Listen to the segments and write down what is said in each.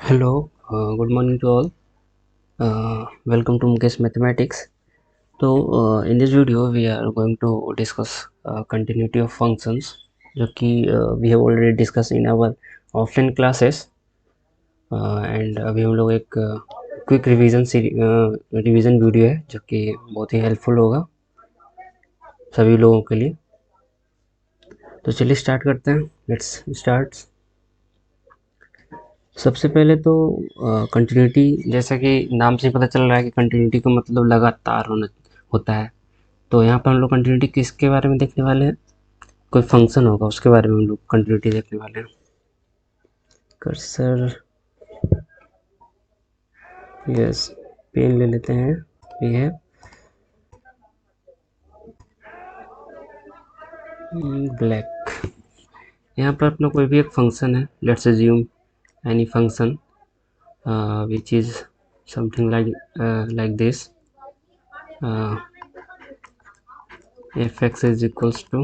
Hello, good morning to all. Welcome to Mukesh Mathematics. In this video, we are going to discuss continuity of functions, जो कि we have already discussed in our offline classes. And अभी हम लोग एक quick revision video है जो कि बहुत ही हेल्पफुल होगा सभी लोगों के लिए. तो चलिए स्टार्ट करते हैं. Let's start. सबसे पहले तो कंटिन्यूटी, जैसा कि नाम से पता चल रहा है कि कंटिन्यूटी का मतलब लगातार होना होता है. तो यहाँ पर हम लोग कंटिन्यूटी किसके बारे में देखने वाले हैं? कोई फंक्शन होगा उसके बारे में हम लोग कंटिन्यूटी देखने वाले हैं. कर्सर, यस, पेन ले लेते हैं. ये है ब्लैक. यहाँ पर अपना कोई भी एक फंक्शन है. Let's assume any function which is something like this. Fx is equals to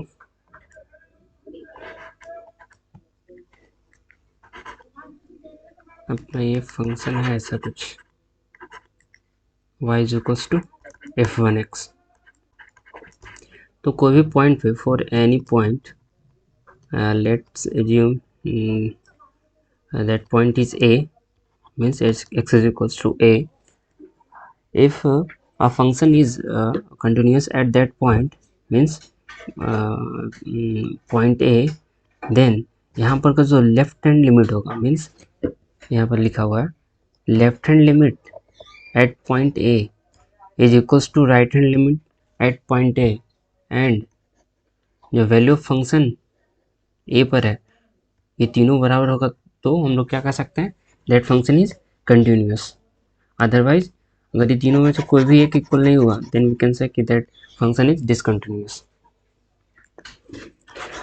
अपना ये फंक्शन है ऐसा कुछ, y is equals to f1x. तो कोई भी पॉइंट पे, for any point, let's assume that point is a, means x is equals to a. If a function is continuous at that point, means point a, then यहाँ पर का जो left hand limit होगा, means यहाँ पर लिखा हुआ है left hand limit at point A is equals to right hand limit at point A, and जो वैल्यू ऑफ फंक्शन ए पर है ये तीनों बराबर होगा तो हम लोग क्या कह सकते हैं, that function is continuous. Otherwise अगर ये तीनों में से कोई भी एक इक्वल नहीं हुआ देन वी कैन से कि दैट फंक्शन इज डिसकंटिन्यूस.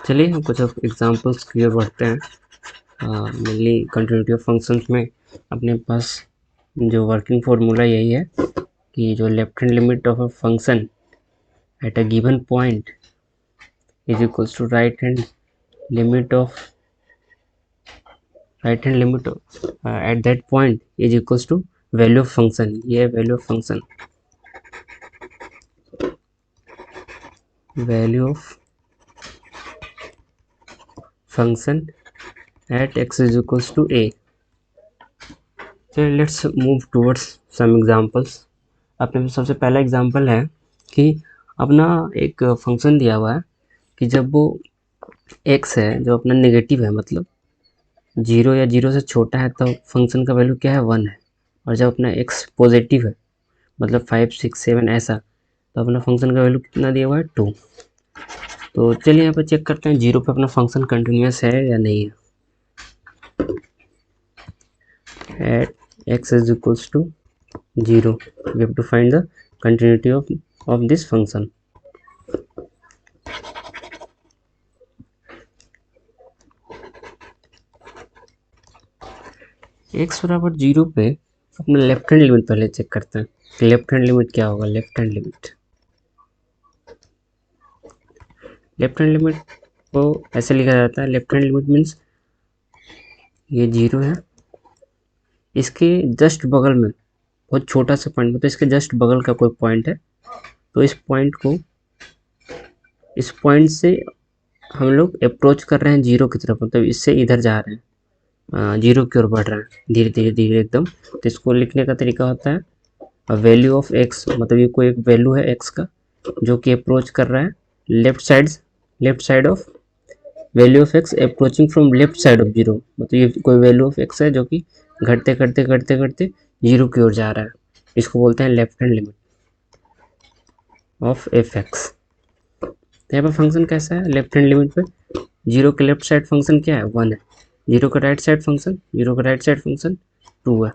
चलिए हम कुछ एग्जांपल्स की ओर बढ़ते हैं. मेनली कंटिन्यूटी ऑफ फंक्शंस में अपने पास जो वर्किंग फॉर्मूला यही है कि जो left hand limit of a function at a given point is equals to right hand limit at that point is equals to value of function. ये value of function, value of function at x is equals to a. So let's move towards some examples. अपने सबसे पहला example है कि अपना एक function दिया हुआ है कि जब वो x है जो अपना नेगेटिव है, मतलब 0 या 0 से छोटा है, तो फंक्शन का वैल्यू क्या है, 1 है. और जब अपना x पॉजिटिव है, मतलब 5, 6, 7 ऐसा, तो अपना फंक्शन का वैल्यू कितना दिया हुआ है, 2. तो चलिए यहाँ पर चेक करते हैं 0 पे अपना फंक्शन कंटिन्यूस है या नहीं है. At x is equals to 0 we have to find the continuity of this function. x बराबर 0 पे अपना लेफ्ट हैंड लिमिट पहले चेक करते हैं. लेफ्ट हैंड लिमिट क्या होगा, लेफ्ट हैंड लिमिट को ऐसे लिखा जाता है. लेफ्ट हैंड लिमिट मीन्स ये 0 है, इसके जस्ट बगल में बहुत छोटा सा पॉइंट, मतलब इसके जस्ट बगल का कोई पॉइंट है, तो इस पॉइंट से हम लोग अप्रोच कर रहे हैं 0 की तरफ, मतलब इससे इधर जा रहे हैं, 0 की ओर बढ़ रहे हैं धीरे धीरे धीरे एकदम. तो इसको लिखने का तरीका होता है वैल्यू ऑफ एक्स, मतलब ये कोई एक वैल्यू है एक्स का जो कि अप्रोच कर रहा है left side of value of x approaching from left side of 0, मतलब ये कोई वैल्यू ऑफ एक्स है जो कि घटते घटते घटते घटते 0 की ओर जा रहा है. इसको बोलते हैं left hand limit of f x. तो यहाँ पर फंक्शन कैसा है, लेफ्ट हैंड लिमिट पे 0 के लेफ्ट साइड फंक्शन क्या है, 1 है. 0 का राइट साइड फंक्शन 2 है.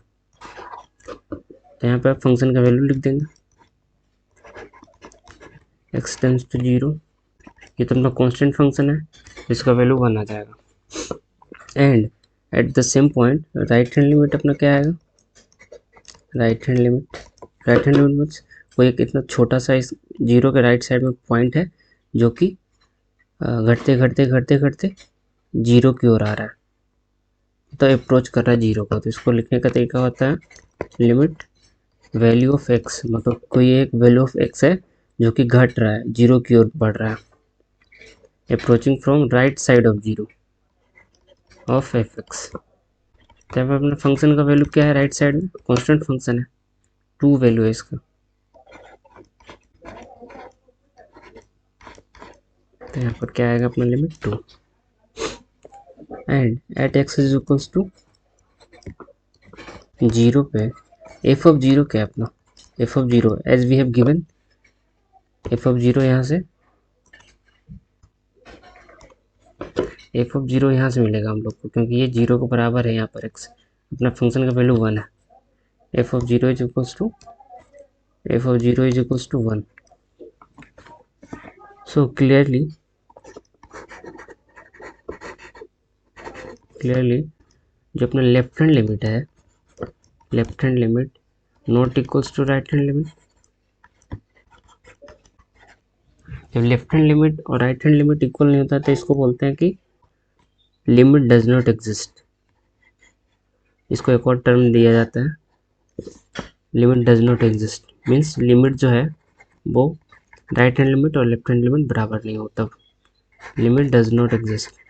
तो यहाँ पे आप फंक्शन का वैल्यू लिख देंगे x टेंड्स टू 0. ये तो अपना कांस्टेंट फंक्शन है, इसका वैल्यू 1 आ जाएगा. And at the same point right hand limit अपना क्या आएगा, राइट हैंड लिमिट मीन्स कोई एक इतना छोटा सा इस 0 के राइट साइड में पॉइंट है जो कि घटते घटते घटते घटते 0 की ओर आ रहा है. तो अप्रोच कर रहा है जीरो को, तो इसको लिखने का तरीका होता है लिमिट वैल्यू ऑफ एक्स, मतलब कोई एक वैल्यू ऑफ एक्स है जो कि घट रहा है, जीरो की ओर बढ़ रहा है, approaching from right side of zero of f x. तो यहाँ पर अपने फंक्शन का वैल्यू क्या है, राइट साइड में कॉन्स्टेंट फंक्शन है, टू वैल्यू है इसका, तो यहाँ पर क्या आएगा अपना limit two, and at x is equals to zero पे एफ ऑफ जीरो क्या है अपना, f of zero as we have given, f of zero यहाँ से, एफ ऑफ जीरो यहाँ से मिलेगा हम लोग को, क्योंकि ये जीरो को बराबर है यहाँ पर एक्स, अपना फंक्शन का वैल्यू वन है, f of zero is equals to, f of zero is equals to one. So clearly जो अपना लेफ्ट हैंड लिमिट है, left hand limit not equals to right hand limit, जब left hand limit और right hand limit equal नहीं होता तो इसको बोलते हैं कि लिमिट डज नॉट एग्जिस्ट। इसको एक और टर्म दिया जाता है, limit does not exist means limit जो है वो राइट हैंड लिमिट और लेफ्ट हैंड लिमिट बराबर नहीं होता, limit does not exist.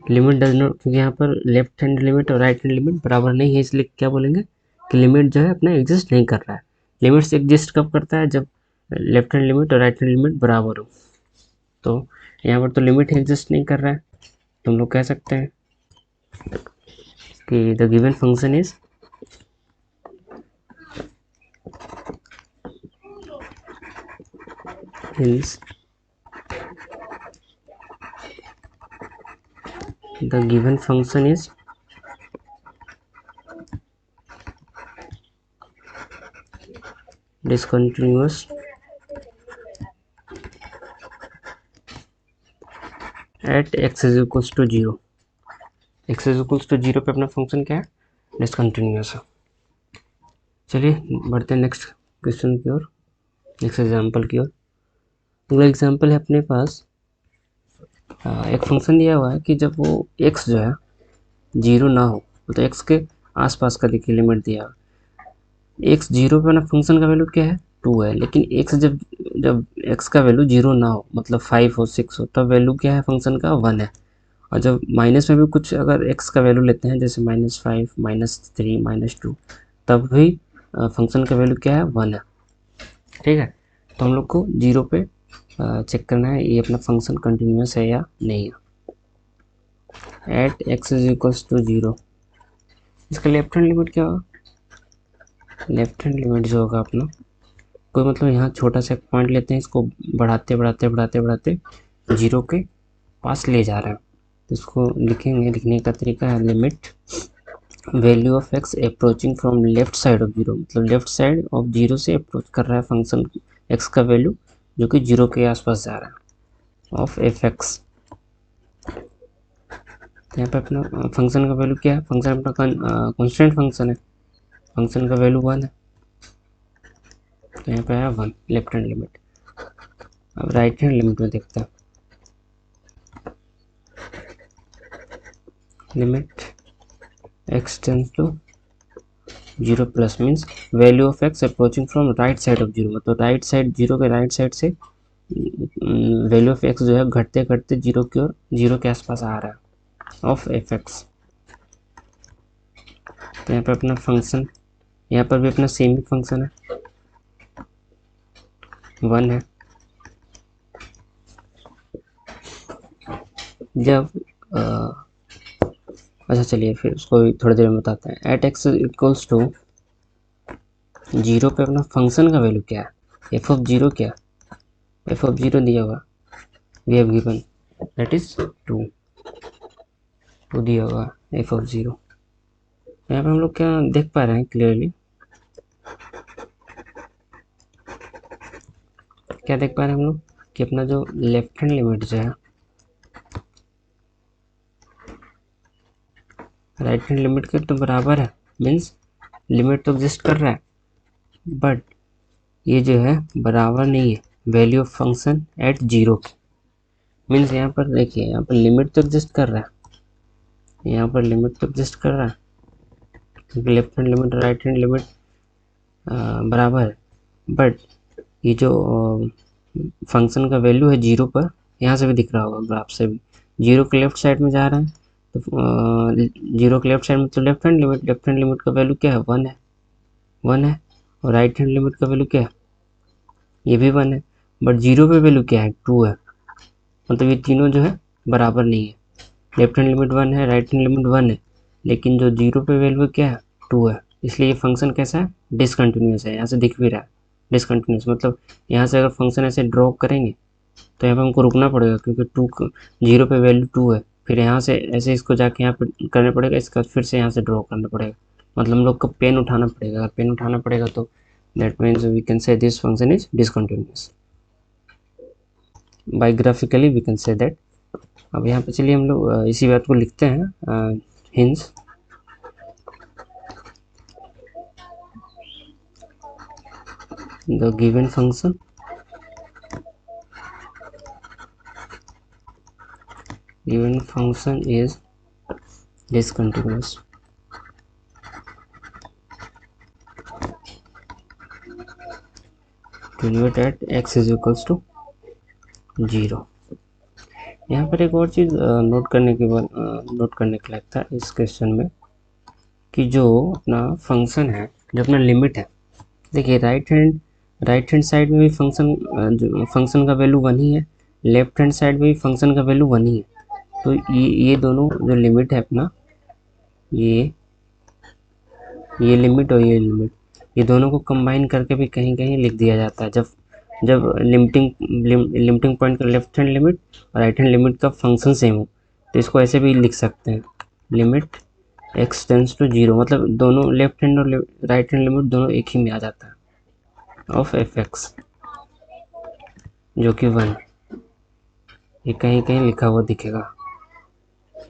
Limit does not, क्योंकि यहाँ पर लेफ्ट हैंड लिमिट और राइट हैंड लिमिट बराबर नहीं है, इसलिए क्या बोलेंगे कि लिमिट जो है अपना एग्जिस्ट नहीं कर रहा है। लिमिट्स एग्जिस्ट कब करता है, जब लेफ्ट हैंड लिमिट और राइट हैंड लिमिट बराबर हो। तो यहाँ पर तो लिमिट एग्जिस्ट नहीं कर रहा है, तो हम लोग कह सकते हैं कि the given function is the given function is discontinuous at x is equals to 0, x is equals to 0 पे अपना फंक्शन क्या है, डिसकंटिन्यूअस है। चलिए बढ़ते हैं नेक्स्ट क्वेश्चन की ओर, नेक्स्ट एग्जांपल की ओर। अगला एग्जांपल है अपने पास एक फंक्शन दिया हुआ है कि जब वो x जो है जीरो ना हो, तो x के आसपास का देखिए लिमिट दिया है, x जीरो पे ना फंक्शन का वैल्यू क्या है, टू है, लेकिन x जब जब x का वैल्यू जीरो ना हो, मतलब 5 हो 6 हो, तब वैल्यू क्या है फंक्शन का, 1 है। और जब माइनस में भी कुछ अगर x का वैल्यू लेते हैं, जैसे -5 -3 -2, तब भी फंक्शन का वैल्यू क्या है, 1 है। ठीक है, तो हम लोग को जीरो पे चेक करना है ये अपना फंक्शन कंटिन्यूस है या नहीं है। At x is equals to zero, इसका लेफ्ट हैंड लिमिट क्या होगा, लेफ्ट हैंड लिमिट जो होगा अपना, कोई मतलब यहाँ छोटा सा पॉइंट लेते हैं, इसको बढ़ाते बढ़ाते बढ़ाते बढ़ाते जीरो के पास ले जा रहे हैं, तो इसको लिखेंगे, लिखने का तरीका है limit value of x approaching from left side of zero, मतलब लेफ्ट साइड ऑफ जीरो से अप्रोच कर रहा है फंक्शन एक्स का वैल्यू जो कि जीरो के आसपास जा रहा है, ऑफ एफ एक्स। यहाँ पे अपना फंक्शन का वैल्यू क्या है, फंक्शन अपना कॉन्स्टेंट फंक्शन है, फंक्शन का वैल्यू 1 है, तो यहाँ पे आया 1 लेफ्ट हैंड लिमिट। अब राइट हैंड लिमिट में देखते हैं, limit x tends to zero plus means value of x approaching from right side of zero, मतलब राइट साइड जीरो के राइट साइड से वैल्यू ऑफ एक्स जो है घटते घटते जीरो की ओर, जीरो के आसपास आ रहा है, ऑफ एफ एक्स। तो यहाँ पर अपना फंक्शन, यहाँ पर भी अपना सेम ही फंक्शन है, 1 है। जब अच्छा चलिए फिर उसको थोड़ी देर में बताते हैं। At x equals to zero पे अपना फंक्शन का वैल्यू क्या है, एफ ऑफ जीरो क्या, एफ ऑफ जीरो दिया हुआ, we have given that is 2 दिया हुआ एफ ऑफ जीरो। यहाँ पे हम लोग क्या देख पा रहे हैं क्लियरली, क्या देख पा रहे हैं हम लोग कि अपना जो लेफ्ट हैंड लिमिट जो है राइट हैंड लिमिट के तो बराबर है, मीन्स लिमिट तो एग्जिस्ट कर रहा है, बट ये जो है बराबर नहीं है, value of function at zero means यहाँ पर देखिए, यहाँ पर लिमिट तो एग्जिस्ट कर रहा है, यहाँ पर लिमिट तो एग्जिस्ट कर रहा है क्योंकि left hand limit right hand limit बराबर है, बट ये जो फंक्शन का वैल्यू है जीरो पर, यहाँ से भी दिख रहा होगा ग्राफ से भी, जीरो के लेफ्ट साइड में जा रहा है, तो जीरो के लेफ्ट साइड में तो लेफ्ट हैंड लिमिट का वैल्यू क्या है, वन है, और राइट हैंड लिमिट का वैल्यू क्या है, ये भी वन है, बट जीरो पे वैल्यू क्या है, टू है, मतलब ये तीनों जो है बराबर नहीं है, लेफ्ट हैंड लिमिट वन है, राइट हैंड लिमिट वन है, लेकिन जो जीरो पे वैल्यू क्या है, टू है, इसलिए ये फंक्शन कैसा है, डिसकंटिन्यूस है, यहाँ से दिख भी रहा है डिसकंटिन्यूस, मतलब यहाँ से अगर फंक्शन ऐसे ड्रॉ करेंगे तो यहाँ पे हमको रुकना पड़ेगा क्योंकि जीरो पे वैल्यू टू है, फिर यहाँ से ऐसे इसको जाके यहाँ पे करना पड़ेगा, इसका फिर से यहाँ से ड्रॉ करना पड़ेगा, मतलब हम लोग को पेन उठाना पड़ेगा, अगर पेन उठाना पड़ेगा तो that means we can say this function is discontinuous, by graphically we can say that. अब यहाँ पे चलिए हम लोग इसी बात को लिखते हैं, hints the given function is discontinuous continued at x is equals to 0। यहाँ पर एक और चीज़ नोट करने के लायक था इस क्वेश्चन में कि जो अपना फंक्शन है, जो अपना लिमिट है, देखिए राइट हैंड साइड में भी फंक्शन का वैल्यू वन ही है, लेफ्ट हैंड साइड में भी फंक्शन का वैल्यू वन ही है, तो ये दोनों जो लिमिट है अपना, ये लिमिट और ये लिमिट, ये दोनों को कंबाइन करके भी कहीं कहीं लिख दिया जाता है, जब लिमिटिंग पॉइंट का लेफ्ट हैंड लिमिट और राइट हैंड लिमिट का फंक्शन सेम हो, तो इसको ऐसे भी लिख सकते हैं, limit x tends to zero, मतलब दोनों लेफ्ट हैंड और राइट हैंड लिमिट दोनों एक ही में आ जाता है ऑफ fx, जो कि वन, ये कहीं कहीं लिखा हुआ दिखेगा,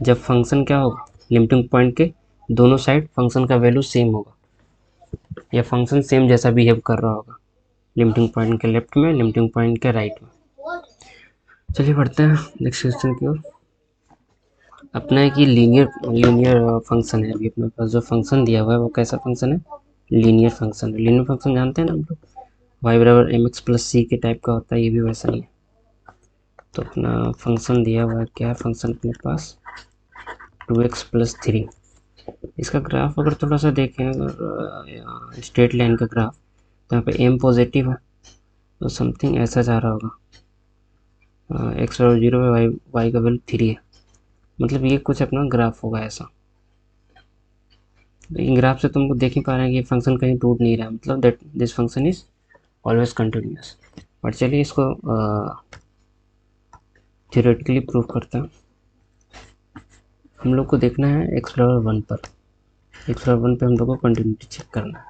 जब फंक्शन क्या होगा, लिमिटिंग पॉइंट के दोनों साइड फंक्शन का वैल्यू सेम होगा, या फंक्शन सेम जैसा बिहेव कर रहा होगा, लिमिटिंग पॉइंट के लेफ्ट में, लिमिटिंग पॉइंट के राइट में। चलिए बढ़ते हैं नेक्स्ट क्वेश्चन की ओर। अपना एक ये लीनियर फंक्शन है, अभी अपने पास जो फंक्शन दिया हुआ है वो कैसा फंक्शन है, लीनियर फंक्शन है। लीनियर फंक्शन जानते हैं ना हम लोग, वाई बराबर एम एक्स प्लस सी के टाइप का होता है, ये भी वैसा ही है। तो अपना फंक्शन दिया हुआ है, क्या है फंक्शन अपने पास, 2x + 3। इसका ग्राफ अगर थोड़ा सा देखें, अगर स्ट्रेट लाइन का ग्राफ, तो यहाँ पे m पॉजिटिव है, तो समथिंग ऐसा जा रहा होगा, x बराबर 0 पे y का वैल्यू 3 है, मतलब ये कुछ अपना ग्राफ होगा ऐसा। इन ग्राफ से तुम देख ही पा रहे हैं कि ये फंक्शन कहीं टूट नहीं रहा है, मतलब that this function is always continuous. But चलिए इसको थ्योरेटिकली प्रूव करते हैं। हम लोग को देखना है x बराबर 1 पर, x बराबर 1 पे हम लोग को कंटिन्यूटी चेक करना है।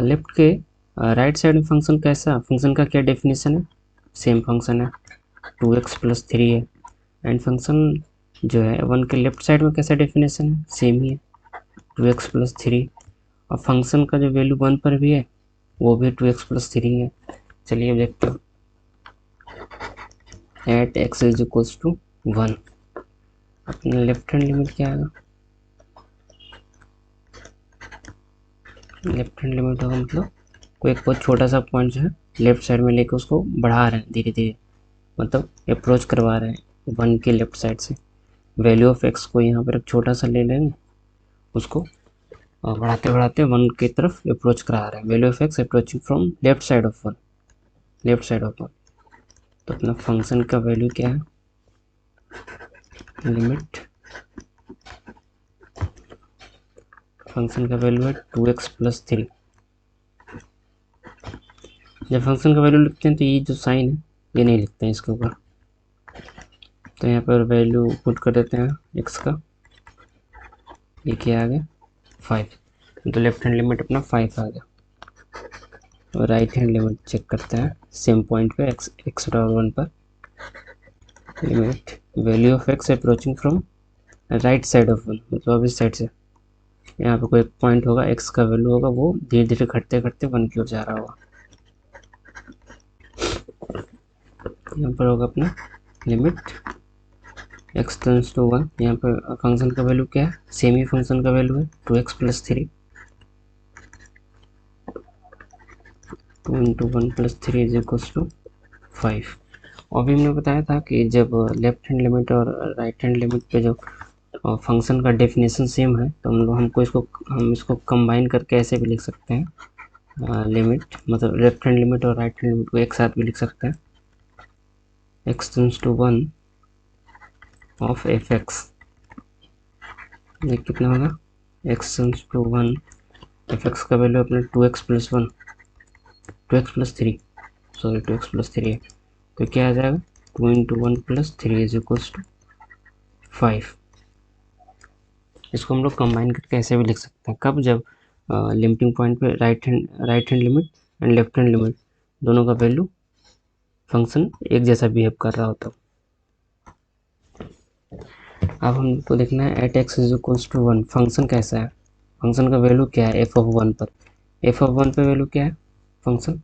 लेफ्ट के राइट साइड में फंक्शन कैसा, फंक्शन का क्या डेफिनेशन है, सेम फंक्शन है, 2x + 3 है, एंड फंक्शन जो है 1 के लेफ्ट साइड में कैसा डेफिनेशन है, सेम ही है, 2x + 3, और फंक्शन का जो वैल्यू 1 पर भी है वो भी 2x + 3 है। चलिए अब देखते हैं, at x is equals to 1, अपना लेफ्ट हैंड लिमिट क्या आएगा, लेफ्ट हैंड लिमिट होगा मतलब कोई एक बहुत छोटा सा पॉइंट जो है लेफ्ट साइड में लेकर उसको बढ़ा रहे हैं धीरे धीरे, मतलब अप्रोच करवा रहे हैं 1 के लेफ्ट साइड से, वैल्यू ऑफ x को यहाँ पर एक छोटा सा ले लेंगे, उसको बढ़ाते बढ़ाते 1 की तरफ अप्रोच करा रहे हैं, value of x approaching from left side of 1, तो अपना फंक्शन का वैल्यू क्या है, लिमिट फंक्शन का वैल्यू है 2x + 3। जब फंक्शन का वैल्यू लिखते हैं तो ये जो साइन है ये नहीं लिखते हैं इसके ऊपर, तो यहाँ पर वैल्यू पुट कर देते हैं x का, ये क्या आ गया 5, तो लेफ्ट हैंड लिमिट अपना 5 आ गया, और राइट हैंड लिमिट चेक करते हैं सेम पॉइंट पे x बराबर 1 पर, limit value of x approaching from right side of 1, मतलब इस साइड से, यहाँ पे कोई एक पॉइंट होगा, x का वैल्यू होगा, वो धीरे धीरे घटते घटते 1 की ओर जा रहा होगा, यहाँ पर होगा अपना लिमिट x टेंड्स टू 1। यहाँ पर फंक्शन का वैल्यू क्या है, सेम ही फंक्शन का वैल्यू है 2x plus 3, 2 into 1 plus 3 is equals to 5। और भी हमने बताया था कि जब लेफ्ट हैंड लिमिट और राइट हैंड लिमिट पे जो फंक्शन का डेफिनेशन सेम है तो हम इसको कंबाइन करके ऐसे भी लिख सकते हैं, लिमिट मतलब लेफ्ट हैंड लिमिट और राइट हैंड लिमिट को एक साथ भी लिख सकते हैं। x tends to 1 of f x, ये कितना होगा, x tends to 1 f x का वैल्यू अपने 2x plus 1, 2x plus 3 sorry 2x plus 3 है, तो क्या आ जाएगा 2 into 1 plus 3 is equals to 5। इसको हम लोग कंबाइन करके ऐसे भी लिख सकते हैं, कब, जब लिमिटिंग पॉइंट पे right hand limit and left hand limit दोनों का वैल्यू फंक्शन एक जैसा बिहेव कर रहा होता। अब हमको देखना है at x is equals to 1 function कैसा है, फंक्शन का वैल्यू क्या है एफ ऑफ 1 पर, एफ ऑफ 1 पे वैल्यू क्या है फंक्शन,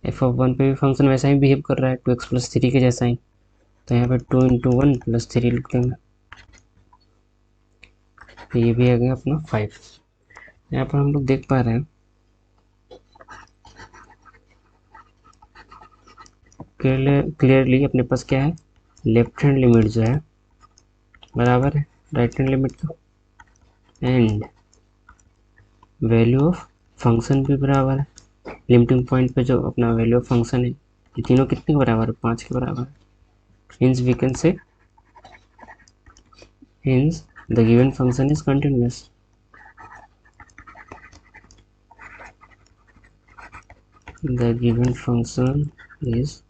एफ ऑफ 1 पे भी फंक्शन वैसा ही बिहेव कर रहा है 2x प्लस 3 के जैसा ही, तो यहाँ पे 2 इंटू 1 प्लस 3 लिख देंगे, तो ये भी आ गया अपना 5। यहाँ पर हम लोग देख पा रहे हैं क्लियरली अपने पास क्या है, लेफ्ट हैंड लिमिट जो है बराबर है राइट हैंड लिमिट का, एंड वैल्यू ऑफ फंक्शन भी बराबर है, लिमिटिंग पॉइंट पे जो अपना वैल्यू ऑफ फंक्शन है ये तीनों कितने के बराबर है, 5 के बराबर है। Hence we can say, hence the given function is continuous. The given function is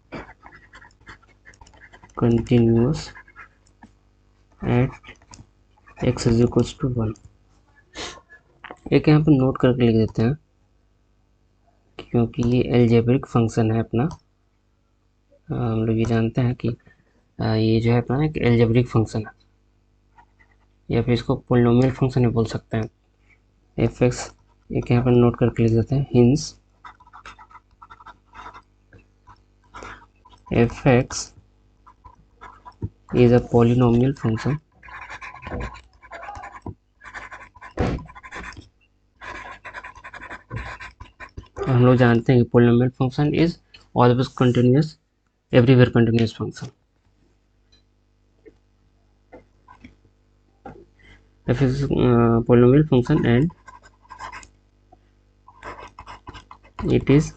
continuous at x is equals to 1। एक यहाँ पर नोट करके लिख देते हैं क्योंकि ये एल्जेब्रिक फंक्शन है अपना, हम लोग ये जानते हैं कि ये जो है अपना एक एल्जेब्रिक फंक्शन है, या फिर इसको पोलिनोमियल फंक्शन भी बोल सकते हैं एफ एक्स। एक यहाँ पर नोट करके लिख देते हैं, hence f x is a polynomial function हम लोग जानते हैं कि polynomial function is always continuous, everywhere continuous function। f is polynomial function and it is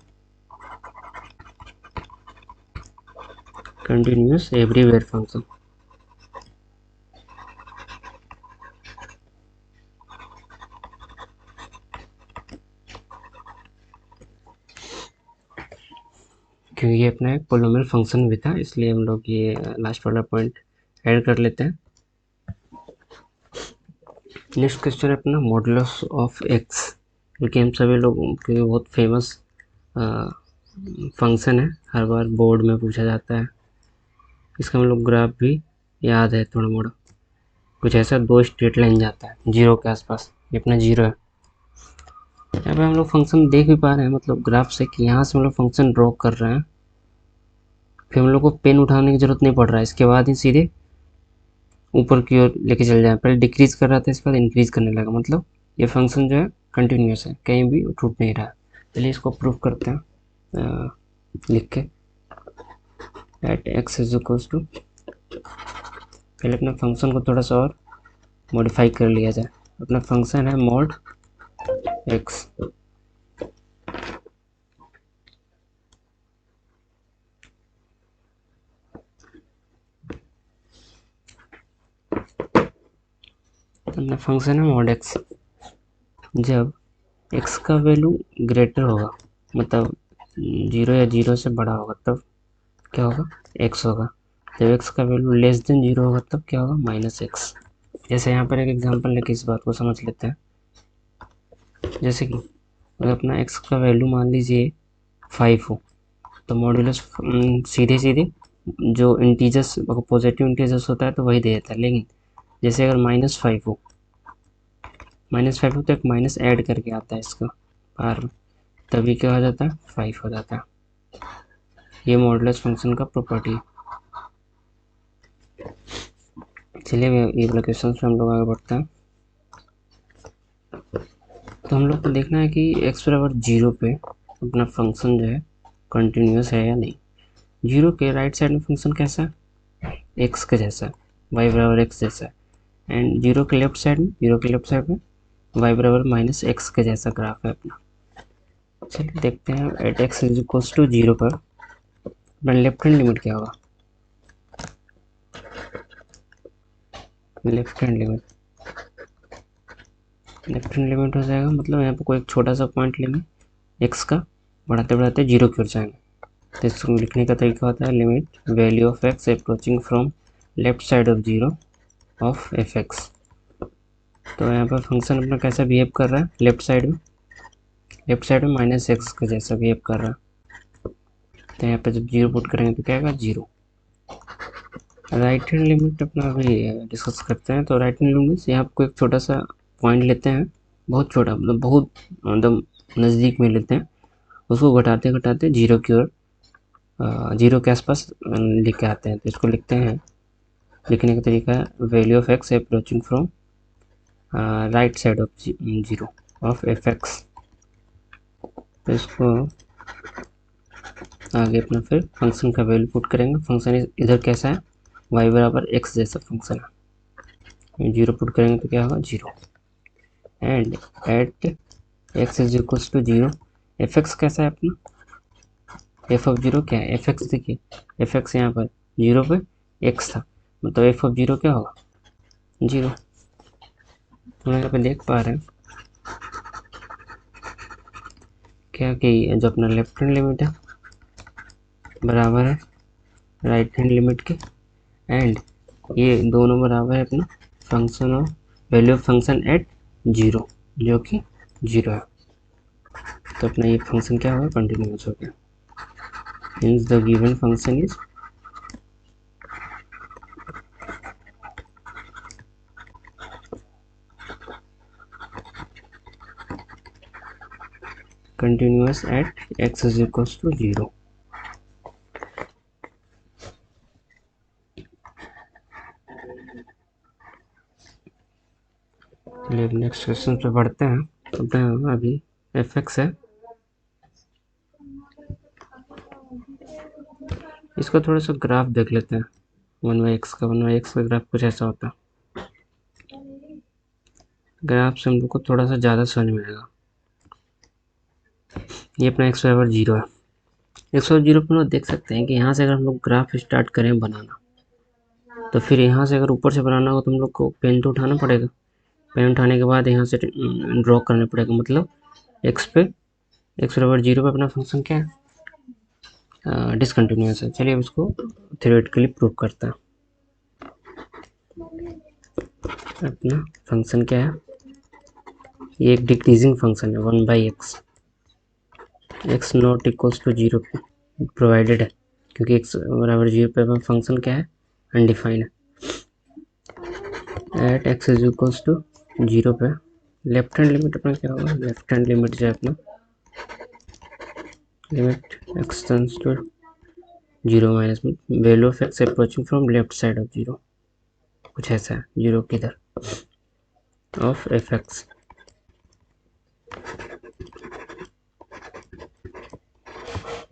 continuous everywhere function। क्योंकि ये अपना एक पोलिनोमियल फंक्शन भी था इसलिए हम लोग ये लास्ट वाला पॉइंट ऐड कर लेते हैं। नेक्स्ट क्वेश्चन है अपना मॉडुलस ऑफ एक्स, क्योंकि हम सभी लोगों के बहुत फेमस फंक्शन है, हर बार बोर्ड में पूछा जाता है। इसका हम लोग ग्राफ भी याद है थोड़ा मोड़ा, कुछ ऐसा 2 स्ट्रेट लाइन जाता है 0 के आसपास, ये अपना 0 है। यहाँ पे हम लोग फंक्शन देख भी पा रहे हैं मतलब ग्राफ से कि यहाँ से हम लोग फंक्शन ड्रॉ कर रहे हैं, फिर हम लोग को पेन उठाने की ज़रूरत नहीं पड़ रहा है, इसके बाद ही सीधे ऊपर की ओर लेके चल जाए। पहले डिक्रीज कर रहा था, इसके बाद इंक्रीज करने लगा, मतलब ये फंक्शन जो है कंटिन्यूस है, कहीं भी टूट नहीं रहा। चलिए इसको प्रूफ करते हैं लिख के, at x is equals to, पहले अपना फंक्शन को थोड़ा सा और मॉडिफाई कर लिया जाए। अपना फंक्शन है मॉड एक्स, अपना फंक्शन है मॉड एक्स। जब x का वैल्यू ग्रेटर होगा मतलब 0 या 0 से बड़ा होगा तब क्या होगा, x होगा। जब x का वैल्यू लेस देन 0 होगा तब क्या होगा, माइनस एक्स। जैसे यहाँ पर एक एग्जांपल लेके इस बात को समझ लेते हैं। जैसे कि अगर अपना x का वैल्यू मान लीजिए 5 हो तो मॉड्यूलस सीधे सीधे जो इंटीजर्स पॉजिटिव इंटीजर्स होता है तो वही दे देता है, लेकिन जैसे अगर -5 हो, -5 हो तो एक माइनस ऐड करके आता है इसका बाहर में, तभी क्या हो जाता है 5 हो जाता है। ये मॉडुलस फंक्शन का प्रॉपर्टी है। चलिए ये वाला क्वेश्चन से हम लोग आगे बढ़ते हैं। तो हम लोग को देखना है कि x बराबर 0 पे अपना फंक्शन जो है कंटिन्यूस है या नहीं। 0 के राइट साइड में फंक्शन कैसा है, x के जैसा है, y बराबर x जैसा है। एंड 0 के लेफ्ट साइड में y बराबर माइनस एक्स के जैसा ग्राफ है अपना। चलिए देखते हैं at x is equals to 0 पर अपना लेफ्ट हैंड लिमिट क्या होगा। लेफ्ट हैंड लिमिट हो जाएगा, मतलब यहाँ पर कोई एक छोटा सा पॉइंट लेंगे, x का बढ़ाते बढ़ाते 0 की ओर जाएंगे। तो इसको लिखने का तरीका होता है limit value of x approaching from left side of 0 of fx। तो यहाँ पर फंक्शन अपना कैसा बिहेव कर रहा है, लेफ्ट साइड में माइनस एक्स का जैसा बिहेव कर रहा है। तो यहाँ पे जब 0 पुट करेंगे तो क्या आएगा, 0। राइट हैंड लिमिट अपना अभी डिस्कस करते हैं। तो राइट हैंड लिमिट यहाँ आपको एक छोटा सा पॉइंट लेते हैं, बहुत छोटा, मतलब बहुत एकदम नज़दीक में लेते हैं, उसको घटाते घटाते 0 की ओर 0 के आसपास लेके आते हैं। तो इसको लिखते हैं, लिखने का तरीका है value of x approaching from right side of 0 of fx। तो इसको आगे अपना फिर फंक्शन का वैल्यू पुट करेंगे। फंक्शन इधर कैसा है, y बराबर x जैसा फंक्शन है। 0 पुट करेंगे तो क्या होगा, 0। And at x is equals to 0 fx कैसा है अपना, f ऑफ 0 क्या है, fx देखिए, fx यहाँ पर 0 पे x था, मतलब f ऑफ 0 क्या होगा, 0। हम यहाँ पे देख पा रहे हैं क्या कि जो अपना लेफ्ट हैंड लिमिट है बराबर है राइट हैंड लिमिट के, एंड ये दोनों बराबर है अपना function of value of function at 0 जो कि 0 है। तो अपना ये फंक्शन क्या होगा, कंटिन्यूस हो गया। Means the given function is continuous at x is equals to 0। चलिए नेक्स्ट क्वेश्चन पे बढ़ते हैं। तो अभी fx है, इसका थोड़ा सा ग्राफ देख लेते हैं। 1/x का ग्राफ कुछ ऐसा होता है। ग्राफ से हम लोग को थोड़ा सा ज़्यादा समझ में आएगा। ये अपना x बराबर 0 है। x बराबर 0 पर लोग देख सकते हैं कि यहाँ से अगर हम लोग ग्राफ स्टार्ट करें बनाना, तो फिर यहाँ से अगर ऊपर से बनाना हो तो हम लोग को पेन तो उठाना पड़ेगा। पेन उठाने के बाद यहाँ से ड्रॉ करना पड़ेगा, मतलब x बराबर 0 पे अपना फंक्शन क्या है, डिसकंटिन्यूस है। चलिए अब इसको थ्योरेटिकली प्रूव करता है। अपना फंक्शन क्या है, ये एक डिक्रीजिंग फंक्शन है 1/x, x not equals to 0 provided है, क्योंकि x बराबर 0 पे अपना फंक्शन क्या है, अनडिफाइंड है। At x is equals to 0 पे लेफ्ट हैंड लिमिट अपना क्या होगा, लेफ्ट हैंड लिमिट जो है अपना limit x tends to 0 minus value of x approaching from left side of 0, कुछ ऐसा है 0 किधर ऑफ fx।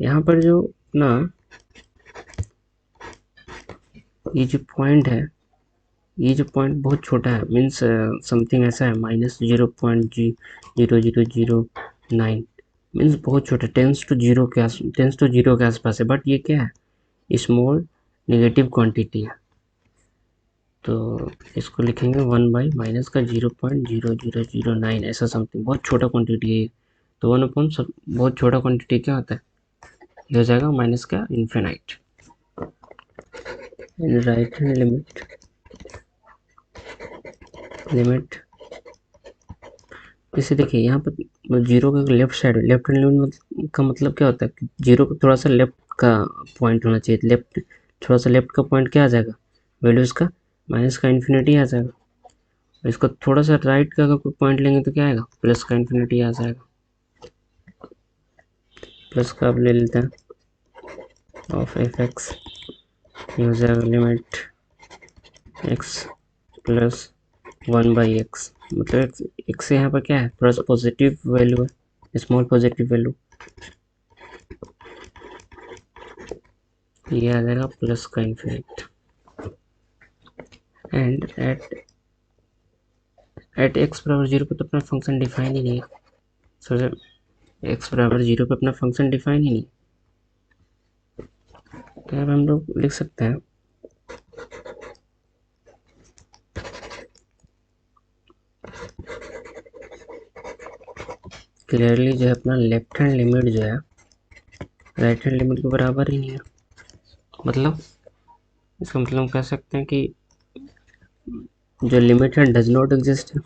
यहाँ पर जो अपना ये जो पॉइंट है, ये जो पॉइंट बहुत छोटा है, मीन्स समथिंग ऐसा है -0.0009, मीन्स बहुत छोटा, टेंस टू जीरो के आसपास है। बट ये क्या है, स्मॉल नेगेटिव क्वांटिटी है। तो इसको लिखेंगे 1/- का 0.0009 ऐसा समथिंग, बहुत छोटा क्वांटिटी है। तो 1 सब बहुत छोटा क्वांटिटी क्या होता है, ये हो जाएगा माइनस का इन्फिनाइट। राइट हैंड लिमिट जैसे देखिए यहाँ पर 0 का लेफ्ट हैंड लिमिट का मतलब क्या होता है, 0 को थोड़ा सा लेफ्ट का पॉइंट होना चाहिए। थोड़ा सा लेफ्ट का पॉइंट क्या आ जाएगा, वैल्यूज का माइनस का इन्फिनिटी आ जाएगा। और इसको थोड़ा सा राइट का अगर कोई पॉइंट लेंगे तो क्या आएगा, प्लस का इन्फिनिटी आ जाएगा। प्लस का अब ले लेते हैं, of f x user limit x plus 1/x, मतलब x यहाँ पर क्या है, थोड़ा सा पॉजिटिव वैल्यू है, स्मॉल पॉजिटिव वैल्यू, ये आ जाएगा प्लस का इन्फिनिट। एंड एट एक्स बराबर 0 पे तो अपना फंक्शन डिफाइन ही नहीं है, सो जब एक्स बराबर 0 पे अपना फंक्शन डिफाइन ही नहीं, तो अब हम लोग लिख सकते हैं क्लियरली जो है अपना लेफ्ट हैंड लिमिट जो है राइट हैंड लिमिट के बराबर ही नहीं है। मतलब इसका मतलब हम कह सकते हैं कि जो लिमिट है डज नॉट एग्जिस्ट है।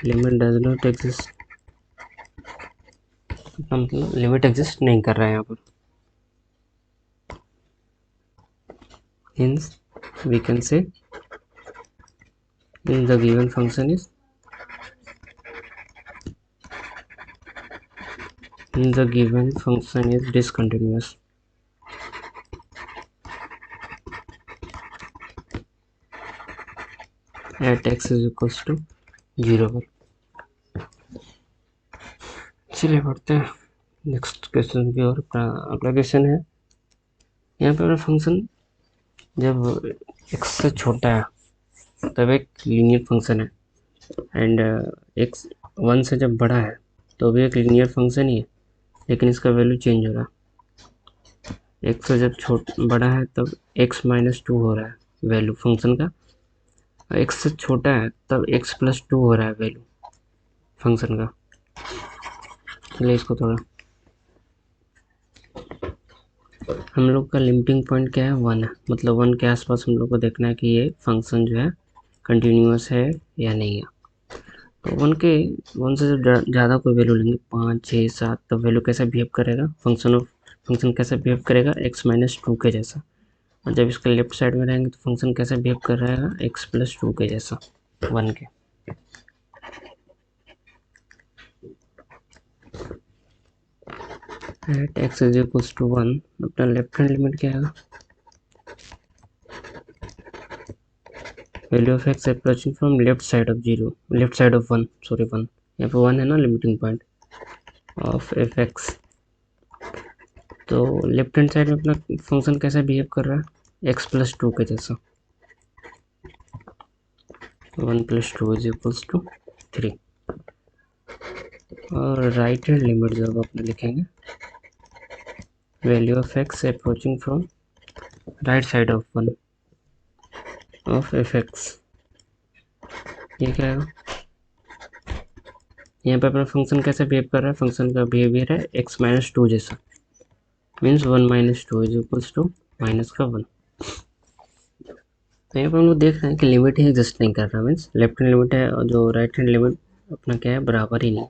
लिमिट डज नॉट एग्जिस्ट मतलब लिमिट एग्जिस्ट नहीं कर रहा है यहाँ पर। Hence we can say the given function is discontinuous at x is equals to 0 पर। चलिए बढ़ते हैं नेक्स्ट क्वेश्चन की ओर। अगला क्वेश्चन है, यहाँ पे अपना फंक्शन जब x से छोटा है तब एक लीनियर फंक्शन है, एंड x 1 से जब बड़ा है तो भी एक लीनियर फंक्शन ही है, लेकिन इसका वैल्यू चेंज हो रहा है। x से जब बड़ा है तब x-2 हो रहा है वैल्यू फंक्शन का, x से छोटा है तब x+2 हो रहा है वैल्यू फंक्शन का। चलिए इसको थोड़ा, हम लोग का लिमिटिंग पॉइंट क्या है, 1 है, मतलब 1 के आसपास हम लोग को देखना है कि ये फंक्शन जो है कंटिन्यूअस है या नहीं है। तो 1 से जब ज़्यादा कोई वैल्यू लेंगे 5, 6, 7, तब वैल्यू कैसा बिहेव करेगा, फंक्शन कैसा बिहेव करेगा, x-2 के जैसा। और जब इसके लेफ्ट साइड में रहेंगे तो फंक्शन कैसा बिहेव कर रहेगा, x+2 के जैसा 1 के। At x is equals to 1 अपना लेफ्ट हैंड लिमिट क्या आएगा, value of x approaching from left side of 1, sorry 1, यहाँ पे 1 है ना limiting point of f x. तो लेफ्ट हैंड साइड में अपना फंक्शन कैसा बिहेव कर रहा है, x+2 के जैसा, 1+2 इज इक्वल्स टू 3। और राइट हैंड लिमिट जब अपने लिखेंगे, value of x approaching from right side of 1 of f x, ये क्या है, यहाँ पे अपना फंक्शन कैसे बिहेव कर रहा है, फंक्शन का बिहेवियर है x-2 जैसा, means 1-2 is equals to minus का 1। तो यहाँ पर हम लोग देख रहे हैं कि लिमिट ही एग्जिस्ट नहीं कर रहा, मीन्स लेफ्ट हैंड लिमिट है और जो राइट हैंड लिमिट अपना क्या है, बराबर ही नहीं।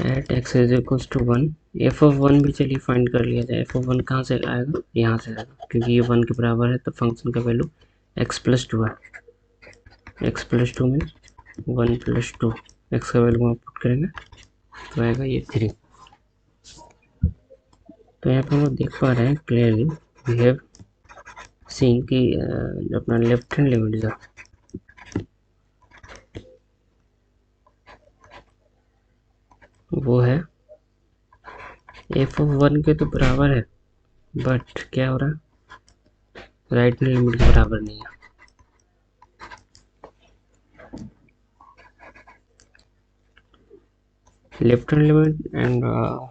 At x is equals to 1, f of 1 भी चलिए फाइंड कर लिया जाए। एफ ऑफ 1 कहाँ से आएगा, यहाँ से आएगा, क्योंकि ये 1 के बराबर है तो फंक्शन का वैल्यू x+2 है। x+2 में 1+2, एक्स का वैल्यू आप पुट करेंगे तो आएगा ये 3। तो यहाँ पर हम लोग देख पा रहे हैं क्लियरली, वी हैव सीन कि अपना लेफ्ट हैंड लिमिट जो वो है एफ ऑफ 1 के तो बराबर है, बट क्या हो रहा है, राइट हैंड लिमिट के बराबर नहीं है। Left hand limit and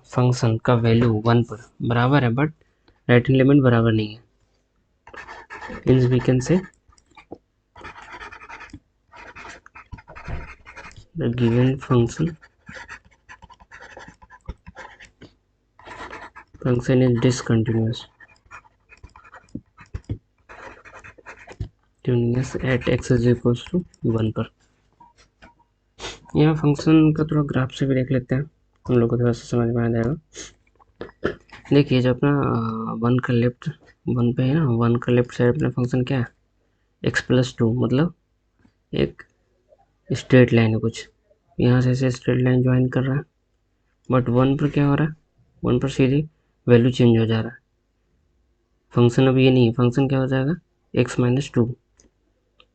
function का वैल्यू 1 पर बराबर है, बट राइट हैंड लिमिट बराबर नहीं है। Means we can say the given function is discontinuous at x is equals to 1 पर। यहाँ फंक्शन का थोड़ा ग्राफ से भी देख लेते हैं, हम लोग को थोड़ा सा समझ में आ जाएगा। देखिए जब अपना 1 का लेफ्ट 1 पे है ना, 1 का लेफ्ट साइड अपना फंक्शन क्या है, x+2, मतलब एक स्ट्रेट लाइन है कुछ, यहाँ से ऐसे स्ट्रेट लाइन ज्वाइन कर रहा है, बट 1 पर क्या हो रहा है, 1 पर सीधी वैल्यू चेंज हो जा रहा है। फंक्शन अब ये नहीं है, फंक्शन क्या हो जाएगा, x-2।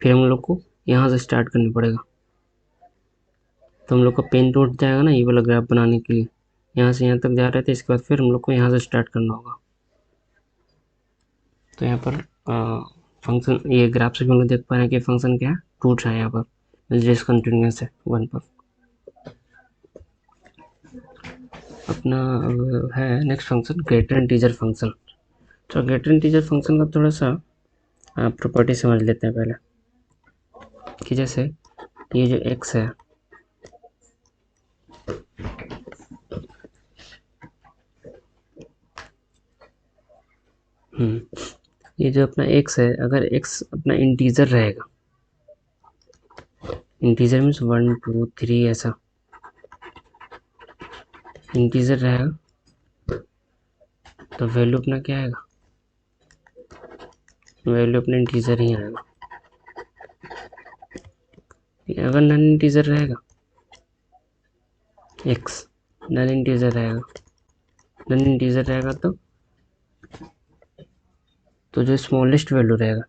फिर हम लोग को यहाँ से स्टार्ट करना पड़ेगा, तो हम लोग का पेन तो उठ जाएगा ना ये वाला ग्राफ बनाने के लिए। यहाँ से यहाँ तक जा रहे थे, इसके बाद फिर हम लोग को यहाँ से स्टार्ट करना होगा। तो यहाँ पर फंक्शन, ये ग्राफ से भी हम लोग देख पा रहे हैं कि फंक्शन क्या है, टूट रहा है यहाँ पर, डिसकंटिन्यूअस है 1 पर। अपना है next function greater integer function. तो ग्रेटर इंटीजर फंक्शन का थोड़ा सा प्रॉपर्टी समझ लेते हैं पहले, कि जैसे ये जो x है, ये जो अपना x है, अगर x अपना इंटीजर रहेगा, इंटीजर मीन्स 1 2 3 ऐसा इंटीजर रहेगा, तो वैल्यू अपना क्या आएगा, वैल्यू अपना इंटीजर ही आएगा। अगर नॉन इंटीजर रहेगा, x नॉन इंटीजर रहेगा, नॉन इंटीजर रहेगा तो जो स्मॉलेस्ट वैल्यू रहेगा,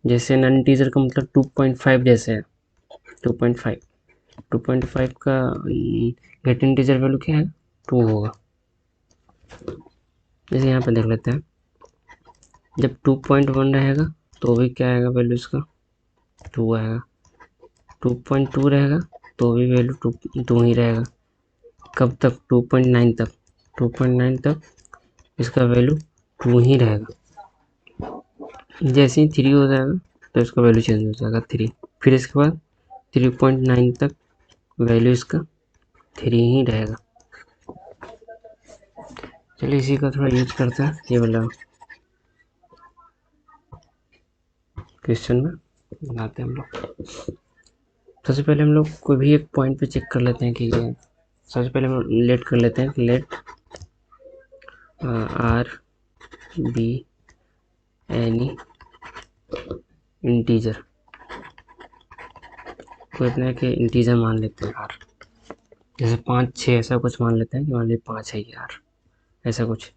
जैसे नॉन इंटीजर का मतलब 2.5 जैसे है, 2.5 का गेट इंटीजर वैल्यू क्या है, 2 होगा। जैसे यहाँ पे देख लेते हैं, जब 2.1 रहेगा तो भी क्या आएगा वैल्यू इसका, 2 आएगा। 2.2 रहेगा तो भी वैल्यू 2 ही रहेगा। कब तक, 2.9 तक, 2.9 तक इसका वैल्यू 2 ही रहेगा। जैसे ही 3 हो जाएगा तो इसका वैल्यू चेंज हो जाएगा 3, फिर इसके बाद 3.9 तक वैल्यू इसका 3 ही रहेगा। चलिए इसी का थोड़ा यूज करते हैं, ये वाला क्वेश्चन में बनाते हैं हम लोग। सबसे पहले हम लोग कोई भी एक पॉइंट पे चेक कर लेते हैं कि ये, सबसे पहले हम लेट कर लेते हैं, let R be any integer, कोई अपने के इंटीजर मान लेते हैं आर, जैसे 5 6 ऐसा कुछ मान लेते हैं कि मान लीजिए 5 है ये आर, ऐसा कुछ,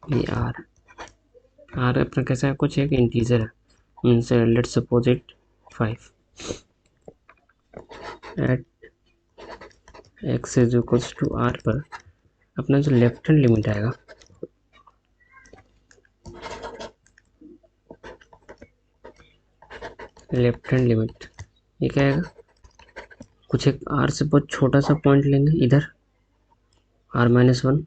ये आर अपना कैसा है, कुछ एक इंटीजर है, means let's suppose it 5 at x is equals to R पर अपना जो लेफ्ट हैंड लिमिट आएगा, लेफ्ट हैंड लिमिट ये क्या आएगा, कुछ एक आर से बहुत छोटा सा पॉइंट लेंगे इधर, r-1,